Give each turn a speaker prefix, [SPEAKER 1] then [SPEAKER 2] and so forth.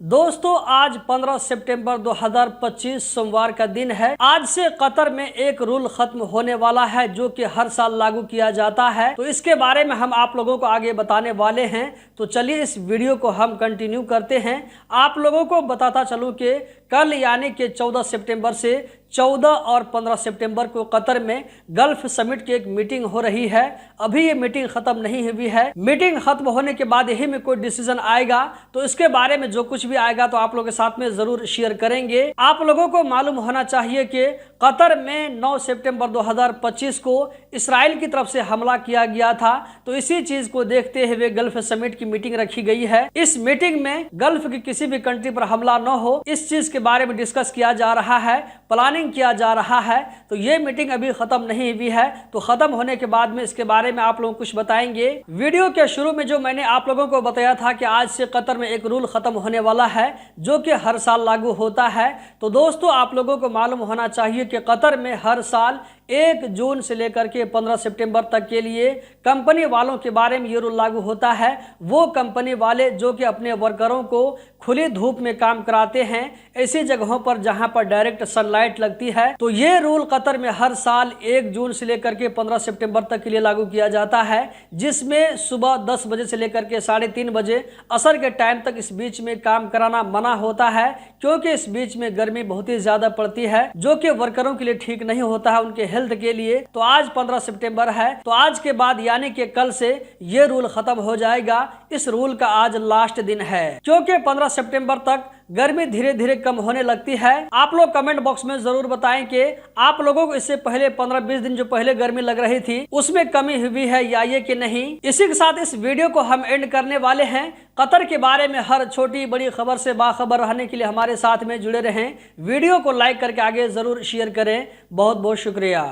[SPEAKER 1] दोस्तों आज 15 सितंबर 2025 सोमवार का दिन है। आज से कतर में एक रूल खत्म होने वाला है जो कि हर साल लागू किया जाता है। तो इसके बारे में हम आप लोगों को आगे बताने वाले हैं। तो चलिए इस वीडियो को हम कंटिन्यू करते हैं। आप लोगों को बताता चलूं कि कल यानी कि 14 सितंबर से 14 और 15 सितंबर को कतर में गल्फ समिट की एक मीटिंग हो रही है। अभी ये मीटिंग खत्म नहीं हुई है। मीटिंग खत्म होने के बाद यही में कोई डिसीजन आएगा। तो इसके बारे में जो कुछ भी आएगा तो आप लोगों के साथ में जरूर शेयर करेंगे। आप लोगों को मालूम होना चाहिए कि कतर में 9 सितंबर 2025 को इसराइल की तरफ से हमला किया गया था। तो इसी चीज को देखते हुए गल्फ समिट की मीटिंग रखी गई है। इस मीटिंग में गल्फ की किसी भी कंट्री पर हमला न हो, इस चीज के बारे में डिस्कस किया जा रहा है, प्लानिंग किया जा रहा है। तो ये मीटिंग अभी खत्म नहीं हुई है। तो खत्म होने के बाद में इसके बारे में आप लोगों को कुछ बताएंगे। वीडियो के शुरू में जो मैंने आप लोगों को बताया था कि आज से कतर में एक रूल खत्म होने वाला है जो कि हर साल लागू होता है। तो दोस्तों आप लोगों को मालूम होना चाहिए कि कतर में हर साल 1 जून से लेकर के 15 सितंबर तक के लिए कंपनी वालों के बारे में ये रूल लागू होता है। वो कंपनी वाले जो कि अपने वर्करों को खुली धूप में काम कराते हैं, ऐसी जगहों पर जहां पर डायरेक्ट सनलाइट लगती है। तो ये रूल कतर में हर साल 1 जून से लेकर के 15 सितंबर तक के लिए लागू किया जाता है, जिसमें सुबह 10 बजे से लेकर के 3:30 बजे असर के टाइम तक इस बीच में काम कराना मना होता है, क्योंकि इस बीच में गर्मी बहुत ही ज्यादा पड़ती है जो कि वर्करों के लिए ठीक नहीं होता है, उनके हेल्थ के लिए। तो आज 15 सितंबर है, तो आज के बाद यानी कि कल से ये रूल खत्म हो जाएगा। इस रूल का आज लास्ट दिन है, क्योंकि 15 सितंबर तक गर्मी धीरे धीरे कम होने लगती है। आप लोग कमेंट बॉक्स में जरूर बताएं कि आप लोगों को इससे पहले 15-20 दिन जो पहले गर्मी लग रही थी उसमें कमी हुई है या ये कि नहीं। इसी के साथ इस वीडियो को हम एंड करने वाले हैं। कतर के बारे में हर छोटी बड़ी खबर से बाखबर रहने के लिए हमारे साथ में जुड़े रहें। वीडियो को लाइक करके आगे जरूर शेयर करें। बहुत बहुत शुक्रिया।